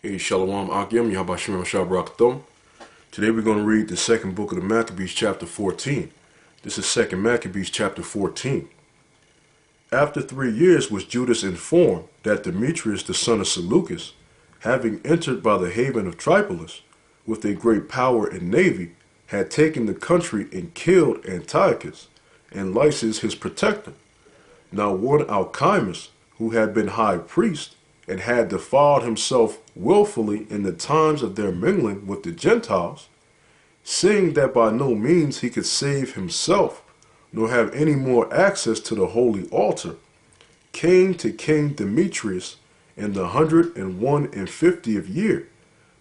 Hey, SHALAM WA QAM YASHARAHLA. Today we're going to read the second book of the Maccabees Chapter 14. This is 2 Maccabees Chapter 14. After 3 years was Judas informed that Demetrius the son of Seleucus, having entered by the haven of Tripolis, with a great power and navy, had taken the country and killed Antiochus, and Lysis his protector. Now one Alcimus, who had been high priest, and had defiled himself willfully in the times of their mingling with the Gentiles, seeing that by no means he could save himself, nor have any more access to the holy altar, came to King Demetrius in the 150th year,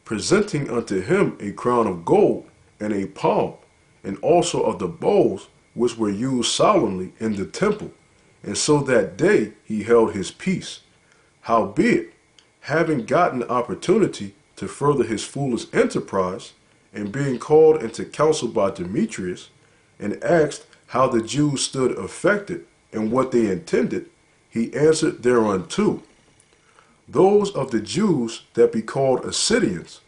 presenting unto him a crown of gold and a palm, and also of the bowls which were used solemnly in the temple, and so that day he held his peace. Howbeit, having gotten opportunity to further his foolish enterprise, and being called into council by Demetrius, and asked how the Jews stood affected, and what they intended, he answered thereunto, those of the Jews that be called Assyrians,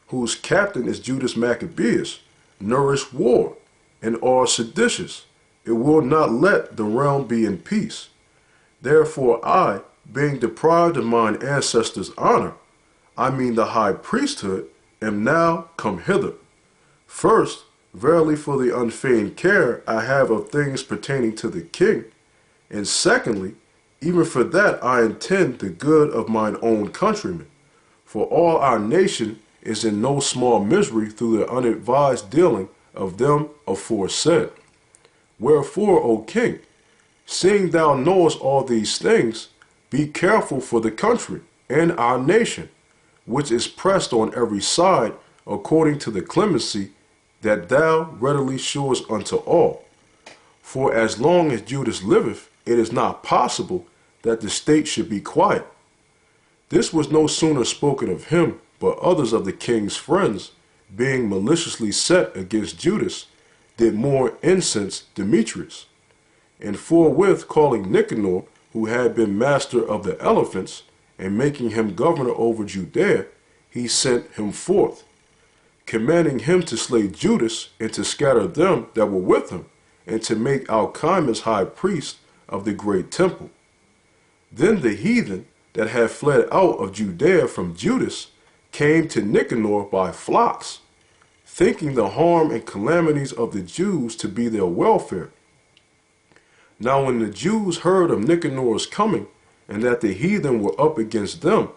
whose captain is Judas Maccabeus, nourish war, and are seditious, it will not let the realm be in peace. Therefore I, being deprived of mine ancestors' honor, I mean the high priesthood, am now come hither. First, verily for the unfeigned care I have of things pertaining to the king, and secondly, even for that I intend the good of mine own countrymen, for all our nation is in no small misery through the unadvised dealing of them aforesaid. Wherefore, O king, seeing thou knowest all these things, be careful for the country and our nation, which is pressed on every side according to the clemency that thou readily shewest unto all. For as long as Judas liveth, it is not possible that the state should be quiet. This was no sooner spoken of him, but others of the king's friends, being maliciously set against Judas, did more incense Demetrius. And forthwith calling Nicanor, who had been master of the elephants, and making him governor over Judea, he sent him forth, commanding him to slay Judas, and to scatter them that were with him, and to make Alcimus high priest of the great temple. Then the heathen that had fled out of Judea from Judas came to Nicanor by flocks, thinking the harm and calamities of the Jews to be their welfare. Now when the Jews heard of Nicanor's coming, and that the heathen were up against them,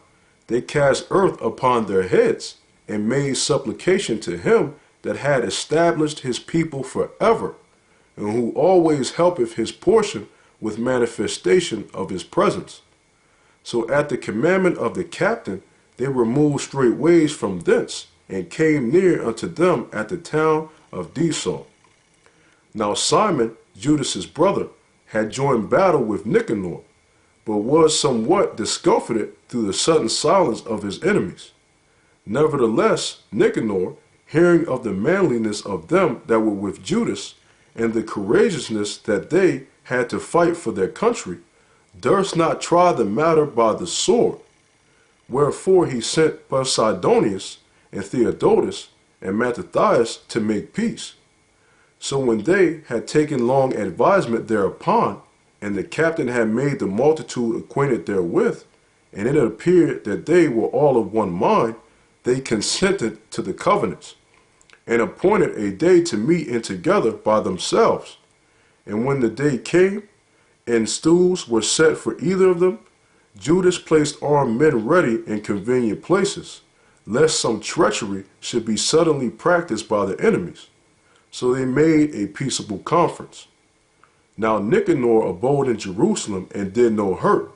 they cast earth upon their heads, and made supplication to him that had established his people forever, and who always helpeth his portion with manifestation of his presence. So at the commandment of the captain, they removed straightways from thence, and came near unto them at the town of Desol. Now Simon, Judas's brother, had joined battle with Nicanor, but was somewhat discomfited through the sudden silence of his enemies. Nevertheless, Nicanor, hearing of the manliness of them that were with Judas, and the courageousness that they had to fight for their country, durst not try the matter by the sword. Wherefore he sent Posidonius, and Theodotus, and Mattathias to make peace. So when they had taken long advisement thereupon, and the captain had made the multitude acquainted therewith, and it appeared that they were all of one mind, they consented to the covenants, and appointed a day to meet in together by themselves. And when the day came, and stools were set for either of them, Judas placed armed men ready in convenient places, lest some treachery should be suddenly practiced by the enemies. So they made a peaceable conference. Now Nicanor abode in Jerusalem and did no hurt,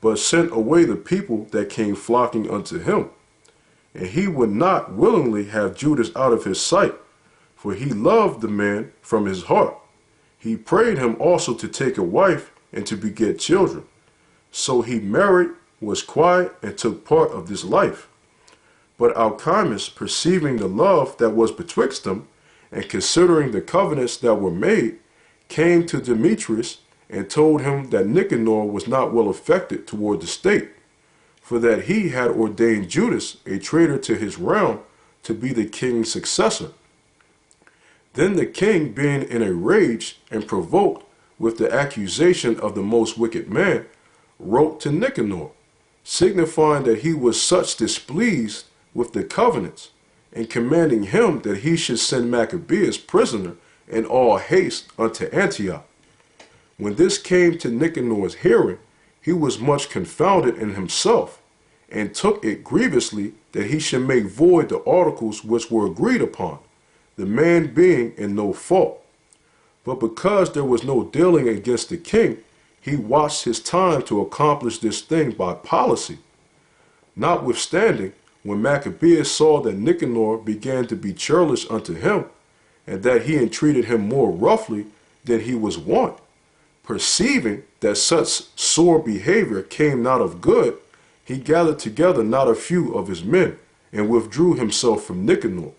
but sent away the people that came flocking unto him. And he would not willingly have Judas out of his sight, for he loved the man from his heart. He prayed him also to take a wife and to beget children. So he married, was quiet, and took part of this life. But Alcimus, perceiving the love that was betwixt them, and considering the covenants that were made, came to Demetrius, and told him that Nicanor was not well affected toward the state, for that he had ordained Judas, a traitor to his realm, to be the king's successor. Then the king, being in a rage and provoked with the accusation of the most wicked man, wrote to Nicanor, signifying that he was such displeased with the covenants, and commanding him that he should send Maccabeus prisoner in all haste unto Antioch. When this came to Nicanor's hearing, he was much confounded in himself, and took it grievously that he should make void the articles which were agreed upon, the man being in no fault. But because there was no dealing against the king, he watched his time to accomplish this thing by policy. Notwithstanding, when Maccabeus saw that Nicanor began to be churlish unto him, and that he entreated him more roughly than he was wont, perceiving that such sore behavior came not of good, he gathered together not a few of his men, and withdrew himself from Nicanor.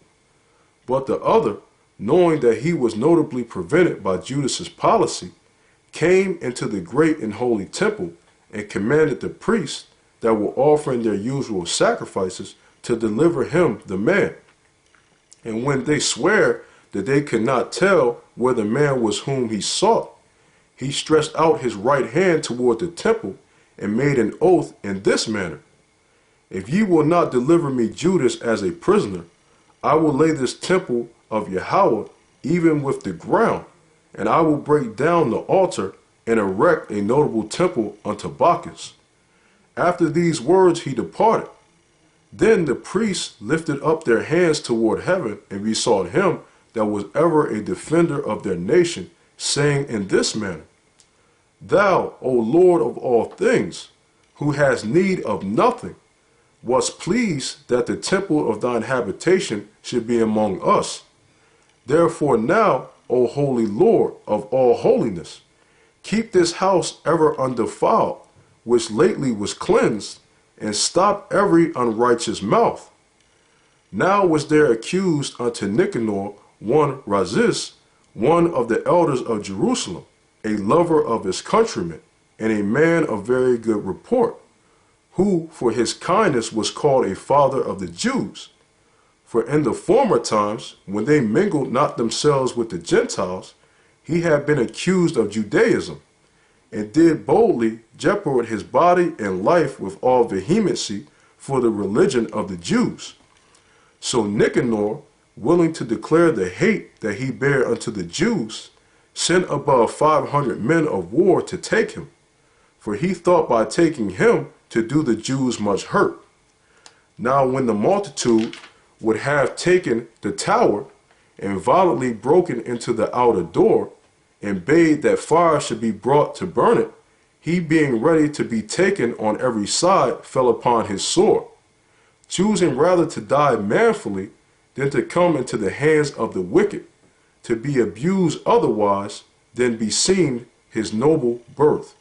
But the other, knowing that he was notably prevented by Judas's policy, came into the great and holy temple, and commanded the priests that were offering their usual sacrifices to deliver him the man. And when they sware that they could not tell where the man was whom he sought, he stretched out his right hand toward the temple, and made an oath in this manner: If ye will not deliver me Judas as a prisoner, I will lay this temple of Yahweh even with the ground, and I will break down the altar, and erect a notable temple unto Bacchus. After these words he departed. Then the priests lifted up their hands toward heaven, and besought him that was ever a defender of their nation, saying in this manner: Thou, O Lord of all things, who hast need of nothing, wast pleased that the temple of thine habitation should be among us. Therefore now, O holy Lord of all holiness, keep this house ever undefiled, which lately was cleansed, and stop every unrighteous mouth. Now was there accused unto Nicanor one Razis, one of the elders of Jerusalem, a lover of his countrymen, and a man of very good report, who for his kindness was called a father of the Jews. For in the former times, when they mingled not themselves with the Gentiles, he had been accused of Judaism, and did boldly jeopard his body and life with all vehemency for the religion of the Jews. So Nicanor, willing to declare the hate that he bare unto the Jews, sent above 500 men of war to take him, for he thought by taking him to do the Jews much hurt. Now when the multitude would have taken the tower, and violently broken into the outer door, and bade that fire should be brought to burn it, he being ready to be taken on every side fell upon his sword, choosing rather to die manfully than to come into the hands of the wicked, to be abused otherwise than beseemed his noble birth.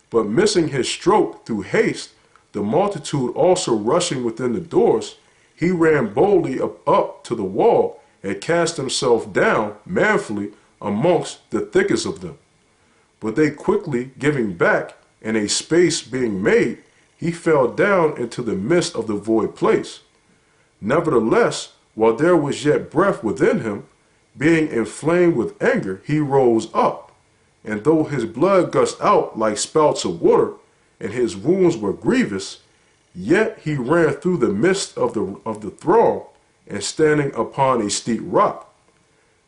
But missing his stroke through haste, the multitude also rushing within the doors, he ran boldly up to the wall, and cast himself down manfully amongst the thickest of them. But they quickly giving back, and a space being made, he fell down into the midst of the void place. Nevertheless, while there was yet breath within him, being inflamed with anger, he rose up, and though his blood gushed out like spouts of water, and his wounds were grievous, yet he ran through the midst of the throng, and standing upon a steep rock.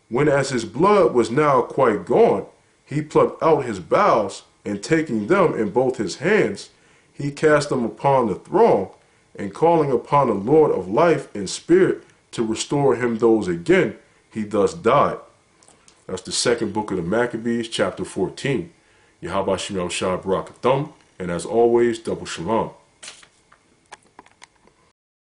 When as his blood was now quite gone, he plucked out his bowels, and taking them in both his hands, he cast them upon the throng, and calling upon the Lord of life and spirit to restore him those again, he thus died. That's the second book of the Maccabees, chapter 14. Yahweh Shem Yahweh Barak Atham, and as always, double shalom.